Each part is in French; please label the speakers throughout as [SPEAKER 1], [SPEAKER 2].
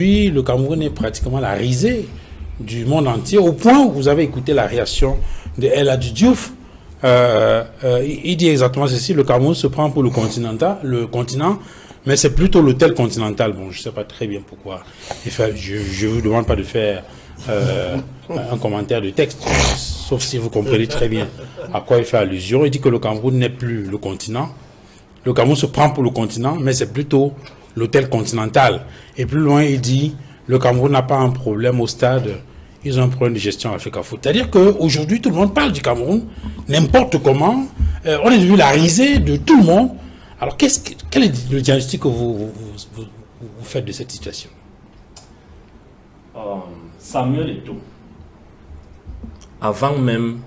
[SPEAKER 1] Le Cameroun est pratiquement la risée du monde entier, au point où vous avez écouté la réaction de El Hadji Diouf. Il dit exactement ceci: le Cameroun se prend pour le continent, mais c'est plutôt l'hôtel continental. Bon, je ne sais pas très bien pourquoi. Je ne vous demande pas de faire un commentaire de texte, sauf si vous comprenez très bien à quoi il fait allusion. Il dit que le Cameroun n'est plus le continent. Le Cameroun se prend pour le continent, mais c'est plutôt l'hôtel continental. Et plus loin, il dit le Cameroun n'a pas un problème au stade, ils ont un problème de gestion à Fecafoot. C'est-à-dire qu'aujourd'hui, tout le monde parle du Cameroun, n'importe comment. On est devenu la risée de tout le monde. Alors, quel est le diagnostic que vous faites de cette situation?
[SPEAKER 2] Samuel Eto'o, avant même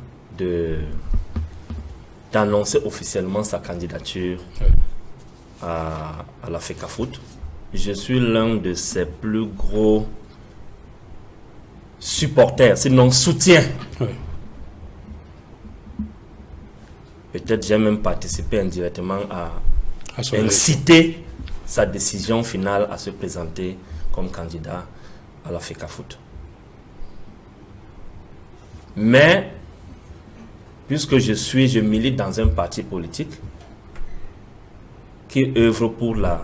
[SPEAKER 2] d'annoncer officiellement sa candidature à la Fecafoot, je suis l'un de ses plus gros supporters, sinon soutiens. Oui. Peut-être j'ai même participé indirectement à inciter sa décision finale à se présenter comme candidat à la Fecafoot. Mais, puisque je milite dans un parti politique qui œuvre pour la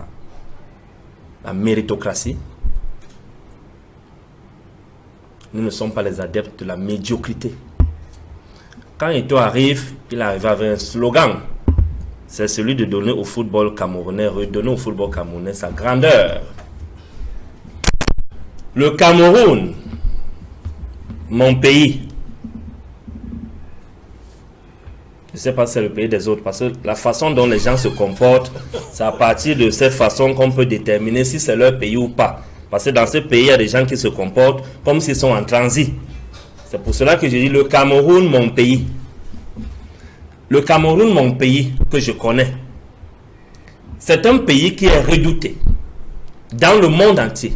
[SPEAKER 2] méritocratie, nous ne sommes pas les adeptes de la médiocrité. Quand Eto'o arrive, il arrive avec un slogan. C'est celui de donner au football camerounais, redonner au football camerounais sa grandeur. Le Cameroun, mon pays. Je ne sais pas si c'est le pays des autres, parce que la façon dont les gens se comportent, c'est à partir de cette façon qu'on peut déterminer si c'est leur pays ou pas. Parce que dans ce pays, il y a des gens qui se comportent comme s'ils sont en transit. C'est pour cela que je dis le Cameroun, mon pays. Le Cameroun, mon pays, que je connais, c'est un pays qui est redouté dans le monde entier,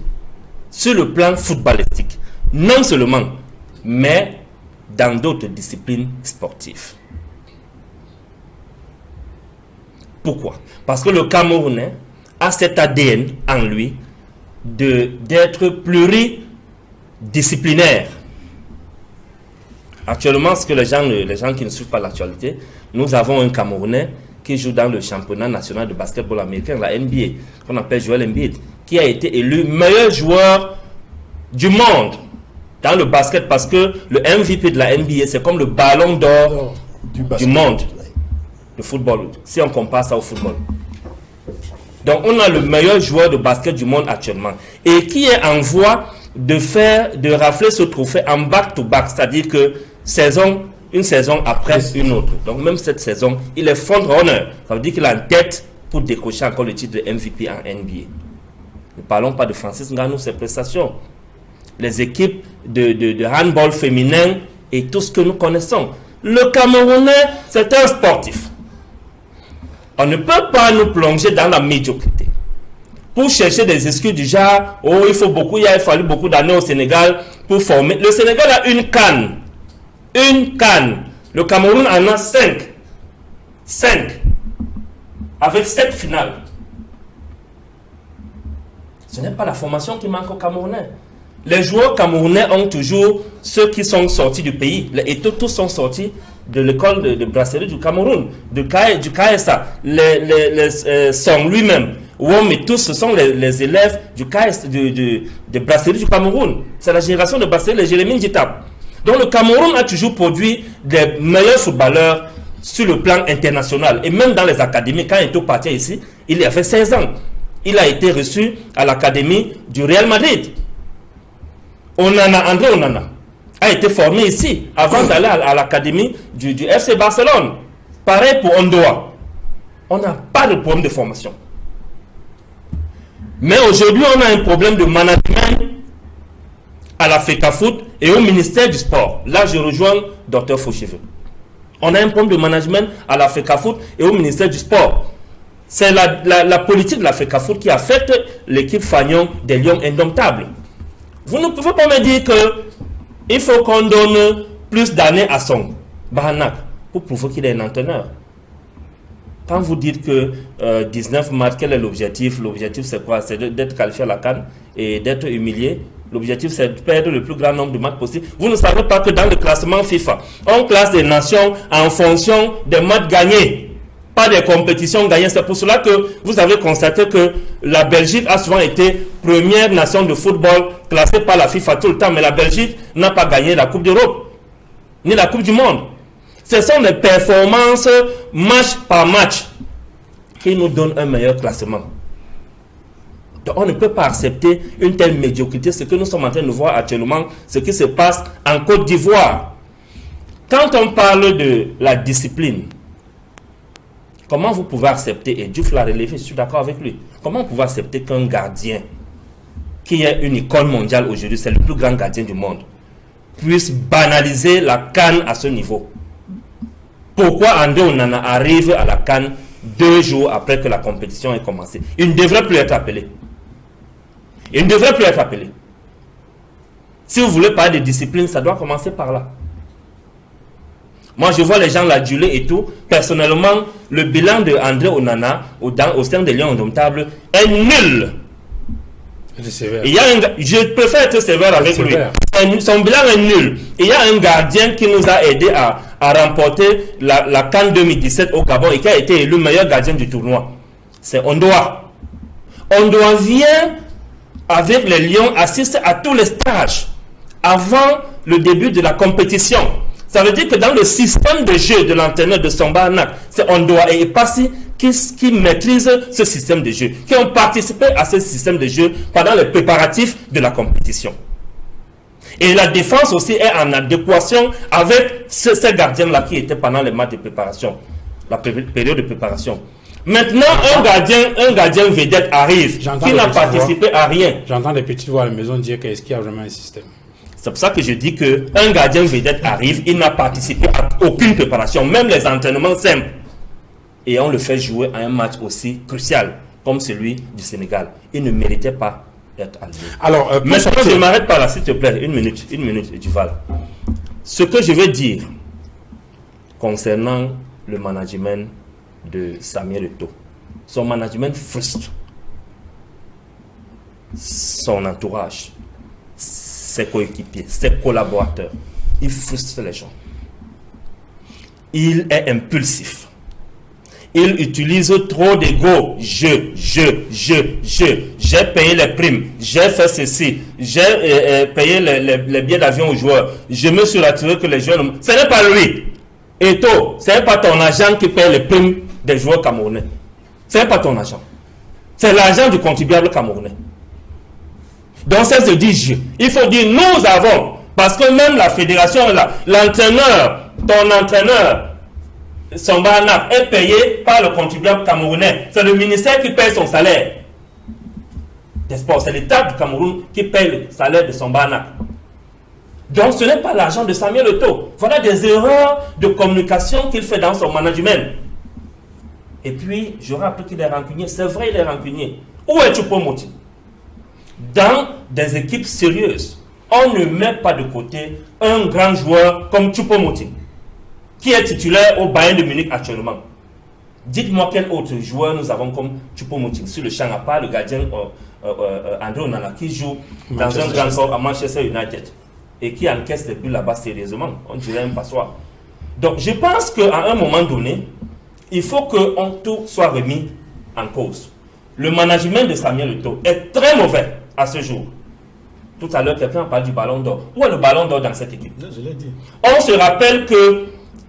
[SPEAKER 2] sur le plan footballistique. Non seulement, mais dans d'autres disciplines sportives. Pourquoi? Parce que le Camerounais a cet ADN en lui d'être pluridisciplinaire. Actuellement, ce que les gens qui ne suivent pas l'actualité, nous avons un Camerounais qui joue dans le championnat national de basketball américain, la NBA, qu'on appelle Joel Embiid, qui a été élu meilleur joueur du monde dans le basket, parce que le MVP de la NBA, c'est comme le ballon d'or du monde. De football, si on compare ça au football. Donc on a le meilleur joueur de basket du monde actuellement, et qui est en voie de rafler ce trophée en back-to-back, c'est-à-dire que une saison après une autre. Donc même cette saison, il est front-runner. Ça veut dire qu'il est en tête pour décrocher encore le titre de MVP en NBA. Ne parlons pas de Francis Ngannou, ses prestations. Les équipes de handball féminin et tout ce que nous connaissons. Le Camerounais, c'est un sportif. On ne peut pas nous plonger dans la médiocrité pour chercher des excuses du genre « Oh, il a fallu beaucoup d'années au Sénégal pour former ». Le Sénégal a une CAN. Une CAN. Le Cameroun en a 5. 5. Avec 7 finales. Ce n'est pas la formation qui manque aux Camerounais. Les joueurs camerounais ont toujours ceux qui sont sortis du pays. Et tous sont sortis de l'école de brasserie du Cameroun, du KSA. Sont lui-même. Mais tous, ce sont les élèves du KS, de brasserie du Cameroun. C'est la génération de brasserie, les Jérémy Ndjita. Donc le Cameroun a toujours produit des meilleurs footballeurs sur le plan international. Et même dans les académies, quand il était parti ici, il y avait 16 ans. Il a été reçu à l'académie du Real Madrid. André Onana a été formé ici avant d'aller à l'académie du FC Barcelone. Pareil pour Ondoa. On n'a pas de problème de formation. Mais aujourd'hui, on a un problème de management à la Fecafoot et au ministère du Sport. Là, je rejoins Dr Faucheveux. On a un problème de management à la Fecafoot et au ministère du Sport. C'est la politique de la Fecafoot qui affecte l'équipe Fagnon des Lions Indomptables. Vous ne pouvez pas me dire qu'il faut qu'on donne plus d'années à son Bahanak pour prouver qu'il est un entraîneur. Quand vous dites que 19 matchs, quel est l'objectif? L'objectif, c'est quoi? C'est d'être qualifié à la CAN et d'être humilié. L'objectif, c'est de perdre le plus grand nombre de matchs possible. Vous ne savez pas que dans le classement FIFA, on classe des nations en fonction des matchs gagnés, pas des compétitions gagnées. C'est pour cela que vous avez constaté que la Belgique a souvent été première nation de football classée par la FIFA tout le temps, mais la Belgique n'a pas gagné la Coupe d'Europe, ni la Coupe du Monde. Ce sont les performances match par match qui nous donnent un meilleur classement. Donc on ne peut pas accepter une telle médiocrité. Ce que nous sommes en train de voir actuellement, ce qui se passe en Côte d'Ivoire. Quand on parle de la discipline, comment vous pouvez accepter, et Diouf l'a relevé, je suis d'accord avec lui, comment vous pouvez accepter qu'un gardien, qui est une icône mondiale aujourd'hui, c'est le plus grand gardien du monde, puisse banaliser la CAN à ce niveau? Pourquoi André Onana arrive à la CAN 2 jours après que la compétition ait commencé? Il ne devrait plus être appelé. Il ne devrait plus être appelé. Si vous voulez parler de discipline, ça doit commencer par là. Moi, je vois les gens l'aduler et tout. Personnellement, le bilan de André Onana au sein des Lions Indomptables est nul. Je préfère être sévère avec lui. Son bilan est nul. Il y a un gardien qui nous a aidé à remporter la CAN 2017 au Gabon et qui a été élu meilleur gardien du tournoi. C'est Ondoa. Ondoa vient avec les Lions, assiste à tous les stages avant le début de la compétition. Ça veut dire que dans le système de jeu de l'entraîneur de Samba Anak, c'est Ondoa et Epassi qui maîtrisent ce système de jeu, qui ont participé à ce système de jeu pendant les préparatifs de la compétition. Et la défense aussi est en adéquation avec ces gardiens-là qui étaient pendant les matchs de préparation, la période de préparation. Maintenant, un gardien vedette arrive, qui n'a participé à rien.
[SPEAKER 1] J'entends des petites voix à la maison dire qu'est-ce qu'il y a vraiment un système.
[SPEAKER 2] C'est pour ça que je dis qu'un gardien vedette arrive, il n'a participé à aucune préparation, même les entraînements simples. Et on le fait jouer à un match aussi crucial, comme celui du Sénégal. Il ne méritait pas d'être allé.
[SPEAKER 1] Alors,
[SPEAKER 2] maintenant, je m'arrête par là, s'il te plaît. Une minute, Duval. Ce que je veux dire concernant le management de Samuel Eto'o, son management frustre son entourage, ses coéquipiers, ses collaborateurs. Il frustre les gens. Il est impulsif. Il utilise trop d'ego. J'ai payé les primes, j'ai fait ceci, j'ai payé les billets d'avion aux joueurs. Je me suis rassuré que les joueurs... Ce n'est pas lui. Eto'o, ce n'est pas ton agent qui paye les primes des joueurs camerounais. Ce n'est pas ton agent. C'est l'agent du contribuable camerounais. Donc ça se dit je. Il faut dire nous avons, parce que même la fédération là, l'entraîneur, ton entraîneur, Samba Anak est payé par le contribuable camerounais. C'est le ministère qui paye son salaire. C'est l'État du Cameroun qui paye le salaire de Samba Anak. Donc ce n'est pas l'argent de Samuel Eto'o. Voilà des erreurs de communication qu'il fait dans son management. Et puis, je rappelle qu'il est rancunier. C'est vrai, il est rancunier. Où est Choupo-Moting? Dans des équipes sérieuses, on ne met pas de côté un grand joueur comme Choupo-Moting, qui est titulaire au Bayern de Munich actuellement. Dites-moi quel autre joueur nous avons comme Choupo-Moting sur le champ, à part le gardien André Onana, qui joue dans un grand corps à Manchester United et qui encaisse des buts là-bas sérieusement. On dirait un passoire. Donc, je pense qu'à un moment donné, il faut que tout soit remis en cause. Le management de Samuel Eto'o est très mauvais à ce jour. Tout à l'heure, quelqu'un a parlé du ballon d'or. Où est le ballon d'or dans cette équipe?
[SPEAKER 1] Je l'ai dit.
[SPEAKER 2] On se rappelle que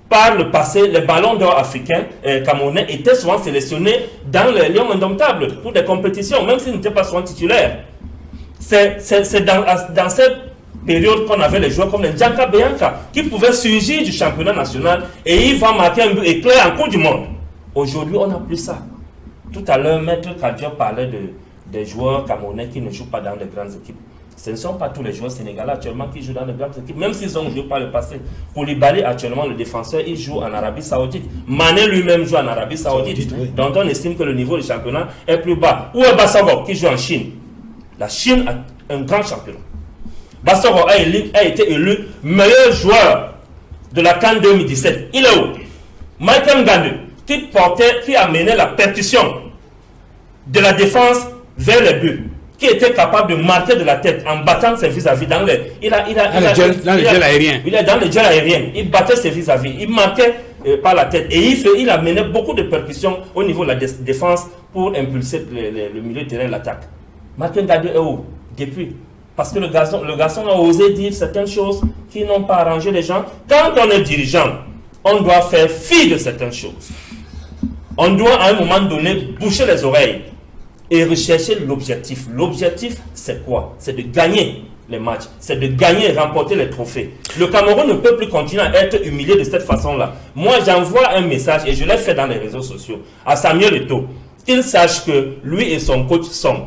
[SPEAKER 2] par le passé, les ballons d'or africains camerounais étaient souvent sélectionnés dans les Lions Indomptables pour des compétitions, même s'ils n'étaient pas souvent titulaires. C'est dans cette période qu'on avait les joueurs comme les Djanka Bianca qui pouvaient surgir du championnat national et ils vont marquer un but éclair en Coupe du Monde. Aujourd'hui, on n'a plus ça. Tout à l'heure, Maître Kadia parlait des joueurs camerounais qui ne jouent pas dans les grandes équipes. Ce ne sont pas tous les joueurs sénégalais actuellement qui jouent dans les grandes équipes, même s'ils ont joué par le passé. Koulibaly, actuellement, le défenseur, il joue en Arabie Saoudite. Mané lui-même joue en Arabie Saoudite. Oui. Donc on estime que le niveau du championnat est plus bas. Où est Bassoro qui joue en Chine? La Chine a un grand champion. Bassoro a été élu meilleur joueur de la CAN 2017. Il est où? Michael Ngandou, qui amenait la percussion de la défense vers les buts, qui était capable de marquer de la tête en battant ses vis-à-vis dans les duels aériens. Il est dans les duels aériens. Il battait ses vis-à-vis. Il marquait par la tête. Et il amenait beaucoup de percussions au niveau de la défense pour impulser le milieu de terrain de l'attaque. Martin Gadu est où depuis? Parce que le garçon a osé dire certaines choses qui n'ont pas arrangé les gens. Quand on est dirigeant, on doit faire fi de certaines choses. On doit à un moment donné boucher les oreilles et rechercher l'objectif. L'objectif, c'est quoi? C'est de gagner les matchs, c'est de gagner et remporter les trophées. Le Cameroun ne peut plus continuer à être humilié de cette façon-là. Moi, j'envoie un message, et je l'ai fait dans les réseaux sociaux, à Samuel Eto'o, qu'il sache que lui et son coach sont,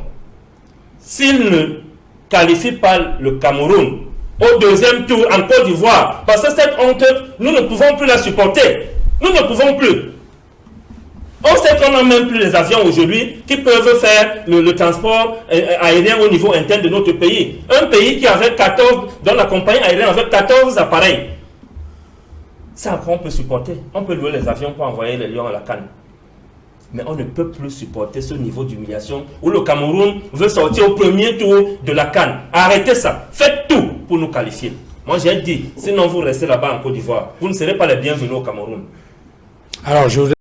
[SPEAKER 2] s'il ne qualifie pas le Cameroun au deuxième tour en Côte d'Ivoire, parce que cette honte, nous ne pouvons plus la supporter. Nous ne pouvons plus. On sait qu'on n'a même plus les avions aujourd'hui qui peuvent faire le transport aérien au niveau interne de notre pays. Un pays qui avait 14, dont la compagnie aérienne avait 14 appareils. Ça, on peut supporter. On peut louer les avions pour envoyer les lions à la canne. Mais on ne peut plus supporter ce niveau d'humiliation où le Cameroun veut sortir au premier tour de la CAN. Arrêtez ça. Faites tout pour nous qualifier. Moi, j'ai dit, sinon vous restez là-bas en Côte d'Ivoire, vous ne serez pas les bienvenus au Cameroun.
[SPEAKER 1] Alors, je